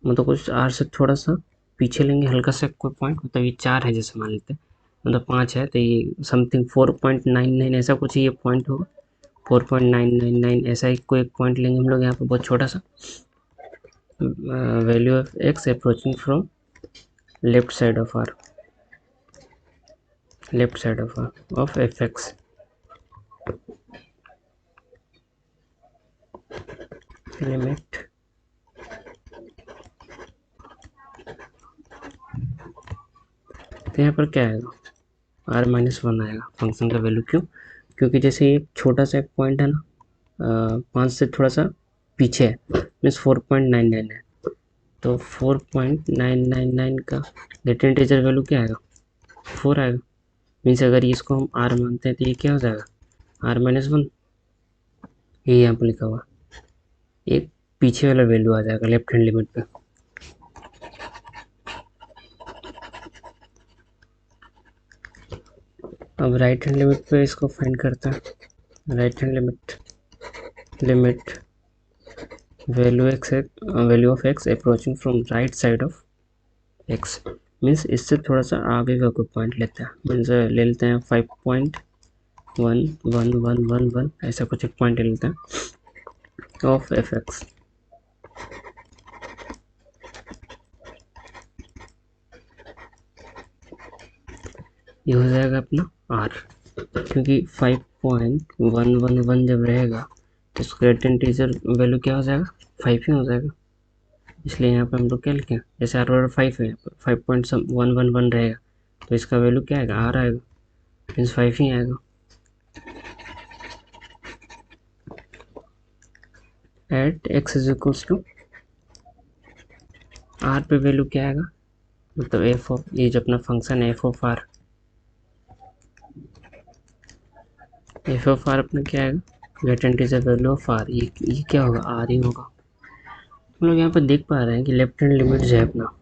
मतलब कुछ आर से थोड़ा सा पीछे लेंगे हल्का सा कोई पॉइंट, मतलब ये 4 है जैसे मान लेते हैं, मतलब 5 है तो ये समथिंग 4.99 ऐसा कुछ ये पॉइंट होगा, 4.999 ऐसा ही कोई एक पॉइंट लेंगे हम लोग यहाँ पे बहुत छोटा सा, value of x approaching from left side of r, left side of fx, limit तो यहाँ पर क्या आएगा, r-1 आएगा फंक्शन का वैल्यू। क्यों, क्योंकि जैसे ये छोटा सा एक पॉइंट है ना, 5 से थोड़ा सा पीछे है, मीन्स 4.99 है, तो 4.999 का गेट इंटीजर वैल्यू क्या आएगा, 4 आएगा। मीन्स अगर इसको हम r मानते हैं तो ये क्या हो जाएगा, r-1, ये यहाँ पर लिखा हुआ एक पीछे वाला वैल्यू आ जाएगा लेफ्ट हैंड लिमिट पे। अब राइट हैंड लिमिट पे इसको फाइंड करते हैं, right hand limit value of x approaching from right side of x, means इससे थोड़ा सा आगे का कोई पॉइंट लेते हैं, मीन्स ले लेते हैं 5.1111 ऐसा कुछ एक पॉइंट ले लेते हैं ऑफ fx, ये हो जाएगा अपना r, क्योंकि 5.111 जब रहेगा तो स्क्वायर इंटीजर वैल्यू क्या हो जाएगा, 5 ही हो जाएगा, इसलिए यहाँ पे हम लोग क्या लिखें, जैसे r 5 है, 5.111 रहेगा तो इसका वैल्यू क्या आएगा, आर आएगा, मीन्स 5 ही आएगा। At x is equals to R पे वैल्यू क्या आएगा, मतलब एफ ऑफ, ये जो अपना फंक्शन है f of R, f of R अपना क्या आएगा, get integer value of R, ये क्या होगा, आर ही होगा। हम लोग यहाँ पर देख पा रहे हैं कि लेफ्ट हैंड लिमिट जो है अपना,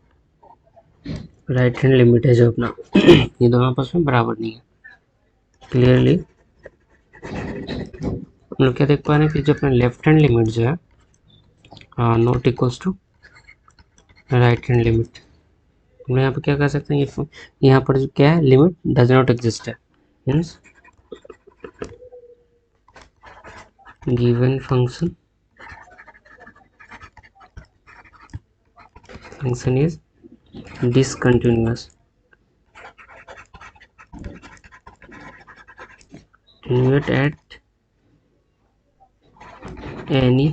राइट हैंड लिमिट है जो अपना ये दोनों आपस में बराबर नहीं है। क्लियरली हम लोग क्या देख पा रहे हैं कि जो अपना लेफ्ट हैंड लिमिट जो है not equals to right hand limit. हम लोग यहाँ पर क्या कर सकते हैं, ये यहाँ पर जो क्या है, लिमिट डज नॉट एग्जिस्ट है, means given function is discontinuous at any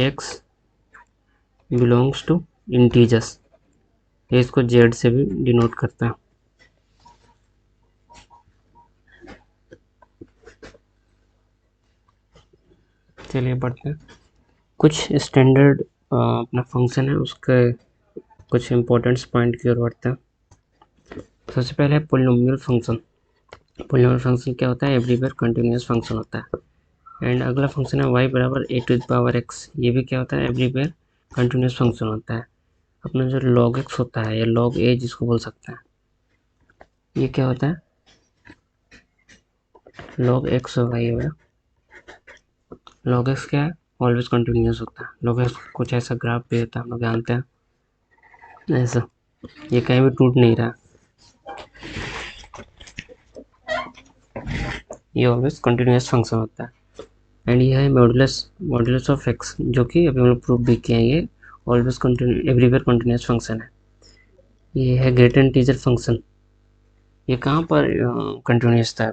x belongs to integers। ये इसको z से भी डिनोट करता है। चलिए बढ़ते हैं, कुछ स्टैंडर्ड अपना फंक्शन है उसके कुछ इंपॉर्टेंट पॉइंट की ओर बढ़ते हैं। सबसे पहले है पोलिनोमियल फंक्शन। पोलिनोमियल फंक्शन क्या होता है, एवरीवेयर कंटिन्यूस फंक्शन होता है। एंड अगला फंक्शन है y बराबर a to the power x, ये भी क्या होता है, एवरीवेयर कंटिन्यूस फंक्शन होता है। अपना जो log x होता है या log a जिसको बोल सकते हैं, ये क्या होता है, log x होगा ये वाला। log x क्या है, ऑलवेज कंटिन्यूस होता है। log x कुछ ऐसा ग्राफ भी होता है, हम लोग जानते हैं ऐसा, ये कहीं भी टूट नहीं रहा, ये ऑलवेज कंटिन्यूस फंक्शन होता है। एंड ये है मॉडुलस ऑफ एक्स, जो कि अभी हम लोग प्रूव भी किए हैं, ये always continue everywhere continuous function है। ये है ग्रेट इंटीजर फंक्शन, ये कहाँ पर कंटिन्यूस था,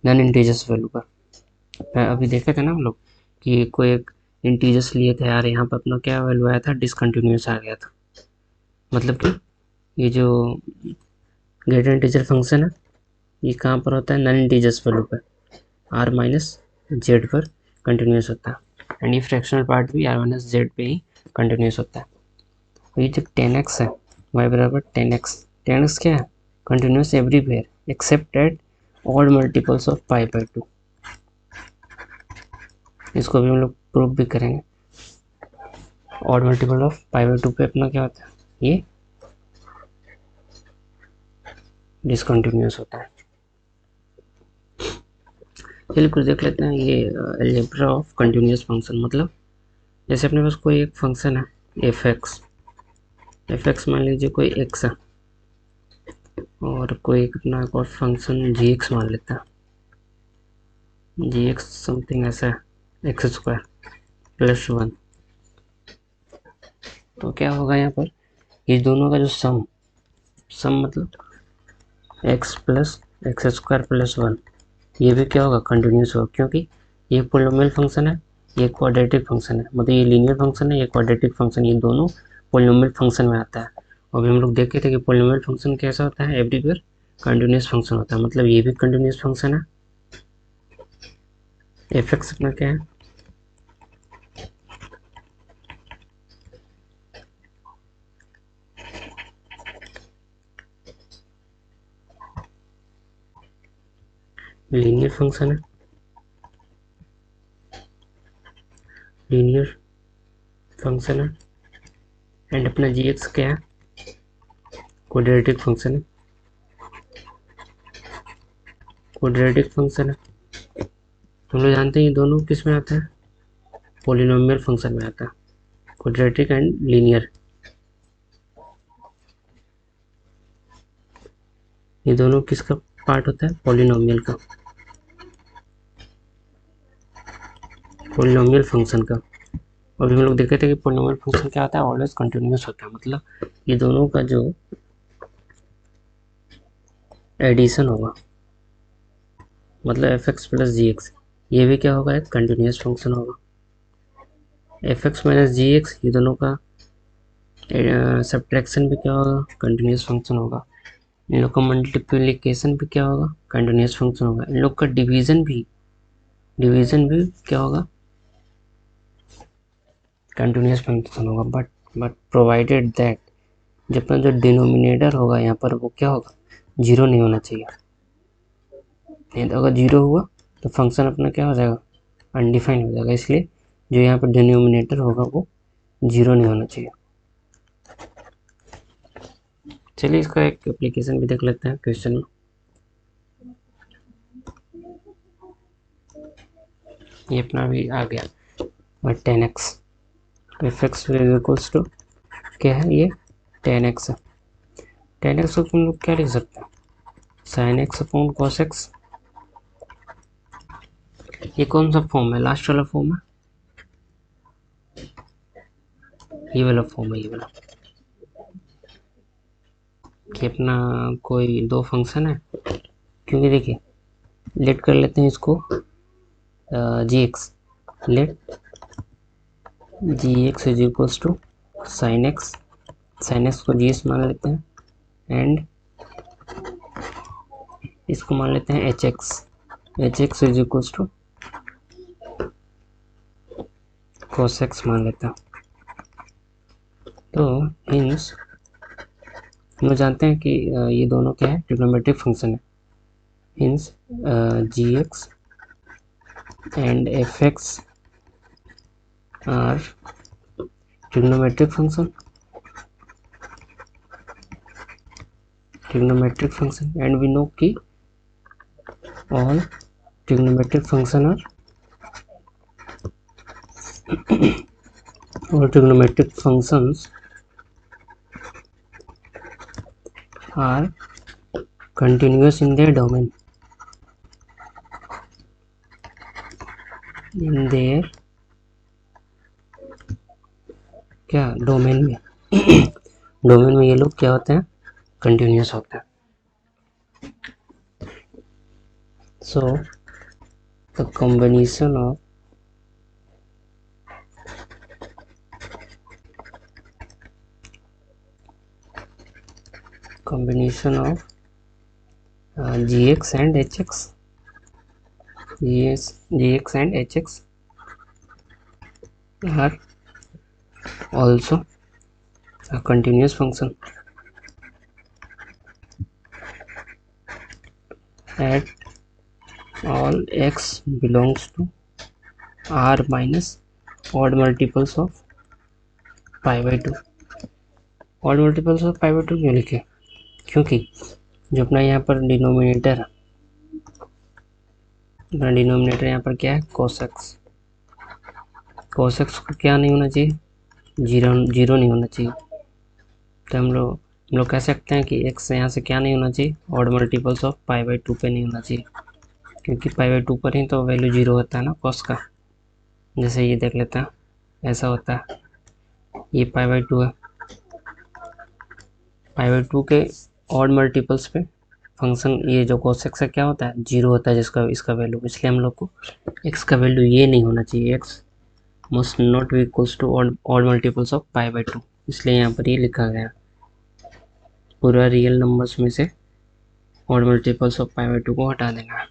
नॉन इंटीजर्स वैल्यू पर। अभी देखे थे ना हम लोग कि कोई एक इंटीजर्स लिए थे यार, यहाँ पर अपना क्या वैल्यू आया था, डिसकंटिन्यूस आ गया था। मतलब कि ये जो ग्रेट इंटीजर फंक्शन है ये कहाँ पर होता है, नॉन इंटीजर्स वैल्यू पर, आर माइनस जेड पर कंटिन्यूस होता है। एंड ये फ्रैक्शनल पार्ट भी आर माइनस जेड पे ही कंटिन्यूस होता है। ये जो 10x है, y बराबर 10x, 10x क्या है, continuous everywhere except eight odd multiples of pi by 2। इसको भी हम लोग प्रूव भी करेंगे। Odd multiple of pi by 2 पे अपना क्या होता है, ये डिसकंटिन्यूस होता है। चलिए कुछ देख लेते हैं, ये अलजेब्रा ऑफ कंटिन्यूस फंक्शन, मतलब जैसे अपने पास कोई एक फंक्शन है एफ एक्स मान लीजिए कोई एक्स है, और कोई अपना एक और फंक्शन जी एक्स मान लेता है, जी एक्स समथिंग ऐसा है एक्स स्क्वायर प्लस 1। तो क्या होगा यहाँ पर, ये दोनों का जो सम मतलब x plus x square plus 1, ये भी क्या होगा, कंटिन्यूस होगा, क्योंकि ये पोलिनोमियल फंक्शन है, ये क्वाड्रेटिक फंक्शन है, मतलब ये लीनियर फंक्शन है, ये क्वाड्रेटिक फंक्शन, ये दोनों पोलिनोमियल फंक्शन में आता है। और हम लोग देखे थे कि पोलिनोमियल फंक्शन कैसा होता है, एवरीवेयर कंटिन्यूस फंक्शन होता है, मतलब ये भी कंटिन्यूस फंक्शन है। एफ एक्स अपना क्या है, लीनियर फंक्शन है, लीनियर फंक्शन है। एंड अपना जी एक्स क्या है, क्वाड्रेटिक फंक्शन है, क्वाड्रेटिक फंक्शन है। हम लोग जानते हैं ये दोनों किस में आता है, पोलिनोमियल फंक्शन में आता है, क्वाड्रेटिक एंड लीनियर। ये दोनों किसका पार्ट होता है, पोलिनोमियल का, पोलिनोमियल फंक्शन का। और हम लोग देखे थे कि पोलिनोमियल फंक्शन क्या होता है, ऑलवेज कंटिन्यूस होता है, मतलब ये दोनों का जो एडिशन होगा, मतलब एफ एक्स प्लस जी एक्स, ये भी क्या होगा, एक कंटिन्यूस फंक्शन होगा। एफ एक्स माइनस जी एक्स, ये दोनों का सब्ट्रैक्शन भी क्या होगा, कंटिन्यूस फंक्शन होगा। इन लोग का मल्टीप्लिकेशन भी क्या होगा, कंटिन्यूस फंक्शन होगा। इन लोग का डिवीजन भी क्या होगा, कंटिन्यूस फंक्शन होगा। बट प्रोवाइडेड दैट जब अपना जो डिनोमिनेटर होगा यहाँ पर वो क्या होगा, जीरो नहीं होना चाहिए। नहीं तो अगर जीरो हुआ तो फंक्शन अपना क्या हो जाएगा, अनडिफाइंड हो जाएगा। इसलिए जो यहाँ पर डिनोमिनेटर होगा वो जीरो नहीं होना चाहिए। चलिए इसका एक एप्लीकेशन भी देख लेते हैं क्वेश्चन में। ये अपना भी आ गया 10x, F x equals to क्या है, ये 10x है। 10x को तुम लोग क्या लिख सकते हैं, sine x upon cos x. ये कौन सा फॉर्म है, लास्ट वाला फॉर्म है, ये वाला फॉर्म है, ये वाला। कि अपना कोई दो फंक्शन है, क्योंकि देखिए लेट कर लेते हैं इसको G X, let G x is equals to sine X को जी एस मान लेते हैं, एंड इसको मान लेते हैं h x is equals to cos x मान लेते हैं। तो हिंस हम लोग जानते हैं कि ये दोनों क्या है, ट्रिग्नोमेट्रिक फंक्शन है। Hence g x and f x are trigonometric function and we know कि all trigonometric function are all trigonometric functions are continuous in their domain, in their क्या डोमेन में डोमेन में ये लोग क्या होते हैं, कंटिन्यूस होते हैं। So the combination of gx and hx, gx and hx are also a continuous function at all x belongs to r minus odd multiples of pi by 2। odd multiples of pi by 2 क्यों लिखे, क्योंकि जो अपना यहाँ पर denominator है, अपना denominator यहाँ पर क्या है, cos x को क्या नहीं होना चाहिए, जीरो नहीं होना चाहिए। तो हम लोग कह सकते हैं कि x यहाँ से क्या नहीं होना चाहिए, odd multiples of pi by 2 पे नहीं होना चाहिए, क्योंकि पाई बाई 2 पर ही तो वैल्यू जीरो होता है ना cos का। जैसे ये देख लेते हैं, ऐसा होता है, ये पाई बाई 2 है, पाई बाई 2 के ऑड मल्टीपल्स पे फंक्शन ये जो cos x है क्या होता है, जीरो होता है, जिसका इसका वैल्यू। इसलिए हम लोग को x का वैल्यू ये नहीं होना चाहिए, x must not be equals to odd multiples of pi by 2। इसलिए यहाँ पर ये लिखा गया, पूरा रियल नंबर्स में से odd multiples of pi by 2 को हटा देना।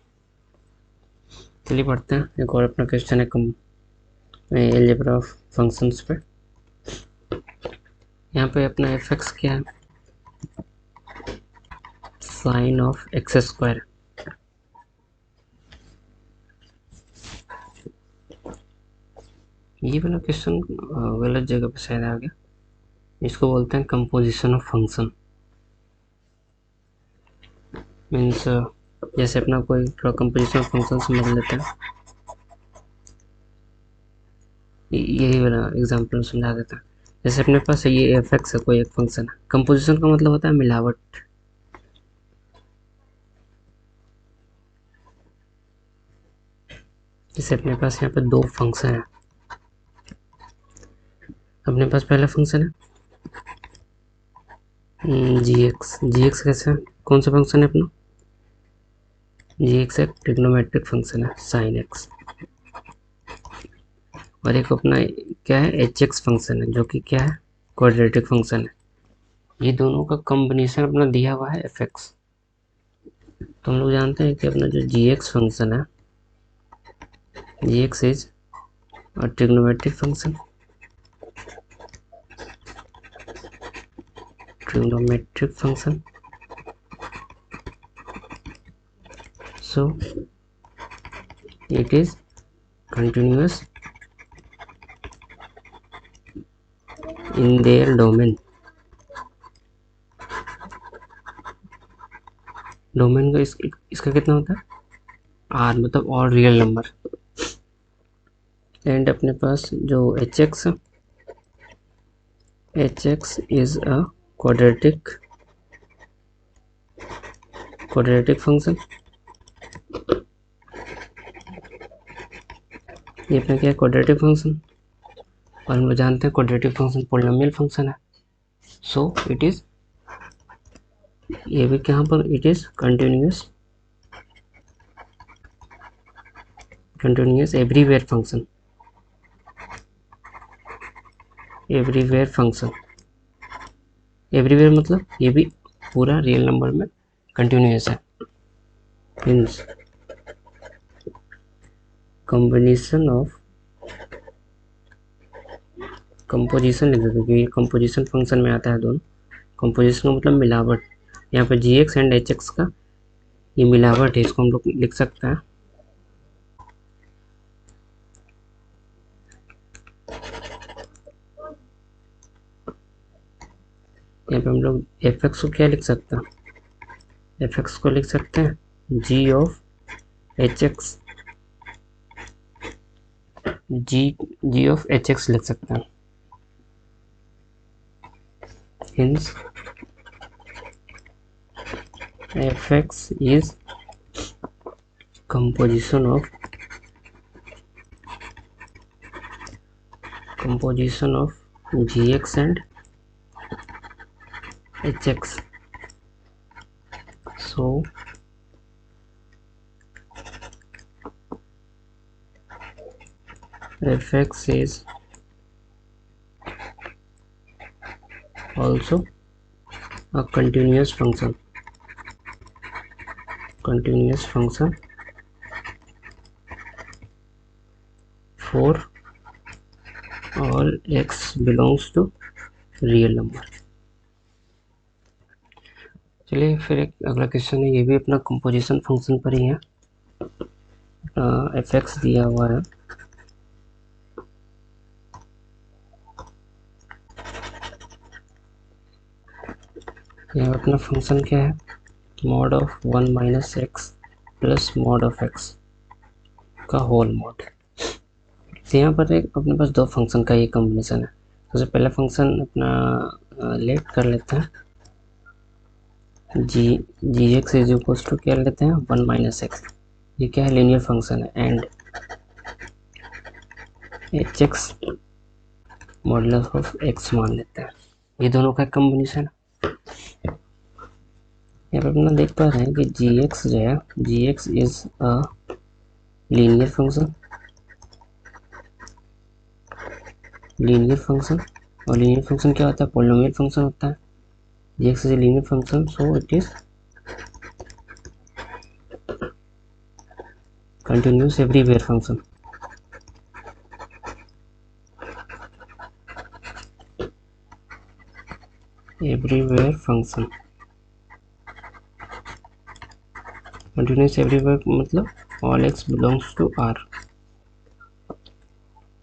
चलिए पढ़ते हैं, एक और अपना क्वेश्चन है अलजेब्रा ऑफ फंक्शंस पे। यहाँ पे अपना एफ एक्स क्या है, साइन ऑफ एक्स स्क्वायर। ये वाला क्वेश्चन गलत जगह पे शायद आ गया, इसको बोलते हैं कंपोजिशन ऑफ फंक्शन। मीन्स जैसे अपना कोई थोड़ा कंपोजिशन ऑफ फंक्शन समझ लेते हैं, यही वाला एग्जांपल समझा देता है। जैसे अपने पास ये एफ एक्स है, कोई एक फंक्शन है, कंपोजिशन का मतलब होता है मिलावट। जैसे अपने पास यहाँ पे दो फंक्शन है, अपने पास पहला फंक्शन है जी एक्स कैसे, कौन सा फंक्शन है अपना, जी एक्स एक ट्रिग्नोमेट्रिक फंक्शन है साइन एक्स, और एक अपना क्या है एच एक्स फंक्शन है, जो कि क्या है क्वाड्रेटिक फंक्शन है। ये दोनों का कॉम्बिनेशन अपना दिया हुआ है एफ एक्स। तो हम लोग जानते हैं कि अपना जो जी एक्स फंक्शन है, g x is a trigonometric function, trigonometric function, so it is continuous in their domain। Domain का इसका कितना होता है, आर, मतलब ऑल रियल नंबर। एंड अपने पास जो H x is a quadratic function. ये अपना क्या है, क्वाड्रेटिक फंक्शन, और हम लोग जानते हैं क्वाड्रेटिक फंक्शन पोलिनोमियल फंक्शन है। सो इट इज, ये भी कहाँ पर, it is continuous everywhere function, everywhere function. Everywhere मतलब ये भी पूरा रियल नंबर में कंटिन्यूस है। मीन्स कॉम्बिनेशन ऑफ, कंपोजिशन लिख देते हैं क्योंकि कंपोजिशन फंक्शन में आता है दोनों। कंपोजिशन का मतलब मिलावट, यहाँ पर जी एक्स एंड एच एक्स का ये मिलावट है, इसको हम लोग लिख सकते हैं यहाँ पे हम लोग एफ एक्स को क्या लिख सकते हैं, एफ एक्स को लिख सकते हैं g of h x, g of h x लिख सकते हैं। Hence f x is composition of gx and hx, so fx is also a continuous function for all x belongs to real number। चलिए फिर एक अगला question है, ये भी अपना कंपोजिशन फंक्शन पर ही है। एफ एक्स दिया हुआ है, यहाँ अपना फंक्शन क्या है, mod of 1 minus x plus mod of x का होल मॉड। तो यहाँ पर एक अपने पास दो फंक्शन का ये कॉम्बिनेशन है। सबसे पहला फंक्शन अपना लेट कर लेते हैं, जी एक्स इज इक्वल्स टू क्या लेते हैं 1 माइनस एक्स, ये क्या है लीनियर फंक्शन है, and h x modulus of x मान लेते हैं। ये दोनों का कॉम्बिनेशन है। यहाँ पर अपना देख पा रहे हैं कि जी एक्स जो है, g x is a linear function, और लीनियर फंक्शन क्या होता है, पोलिनोमियल फंक्शन होता है। G x is a linear function, so it is continuous everywhere function। everywhere function, continuous everywhere मतलब all x belongs to R।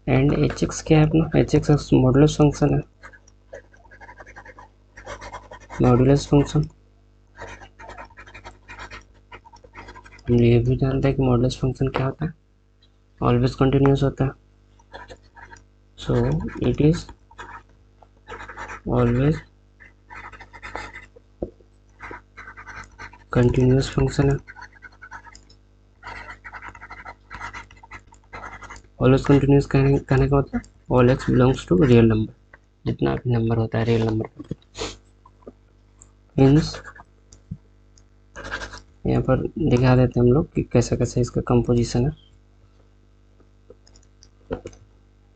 And h x क्या है अपना, एच एक्स मॉडुलस फंक्शन है, मॉडुलस फंक्शन। हम ये भी जानते हैं कि मॉडुलस फंक्शन क्या होता है, ऑलवेज कंटिन्यूस होता है। So it is always continuous function है। ऑलवेज कंटिन्यूस कहने का मतलब all x belongs to real number, जितना भी नंबर होता है रियल नंबर। मीन्स यहाँ पर दिखा देते हैं हम लोग कि कैसे कैसे इसका कंपोजिशन है।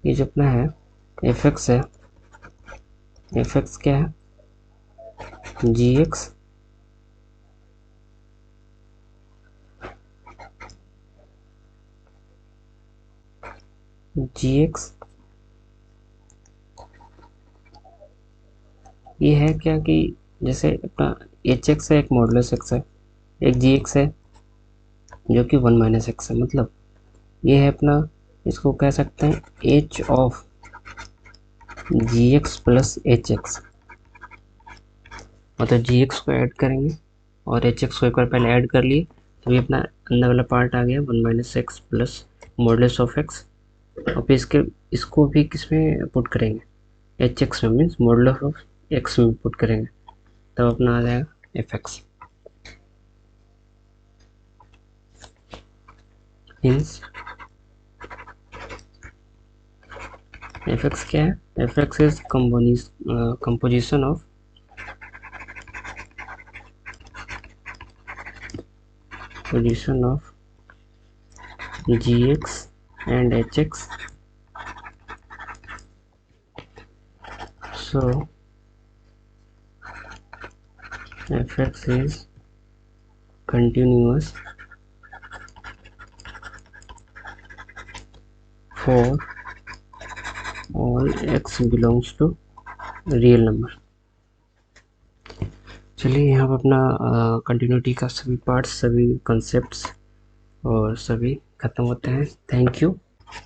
ये जो अपना है एफ एक्स है, एफ एक्स क्या है, जी एक्स ये है क्या कि जैसे अपना एच एक्स है, एक मॉडुलस एक्स है, एक जी एक्स है जो कि 1 माइनस एक्स है, मतलब ये है अपना, इसको कह सकते हैं h of g x plus h x, मतलब जी एक्स को ऐड करेंगे और एच एक्स को एक बार पहले ऐड कर लिए, तो ये अपना अंदर वाला पार्ट आ गया 1 minus x plus modulus of x, और फिर इसको भी किस में पुट करेंगे, एच एक्स में, मीन्स मॉडुलस ऑफ एक्स में पुट करेंगे, तब अपना आ जाएगा एफ एक्स। मीन्स एफ एक्स क्या है, f x is composition of position of g x and h x, so fx is continuous for all x belongs to real number। चलिए यहाँ पर अपना कंटिन्यूटी का सभी पार्ट्स, सभी कंसेप्ट्स और सभी खत्म होते हैं। Thank you.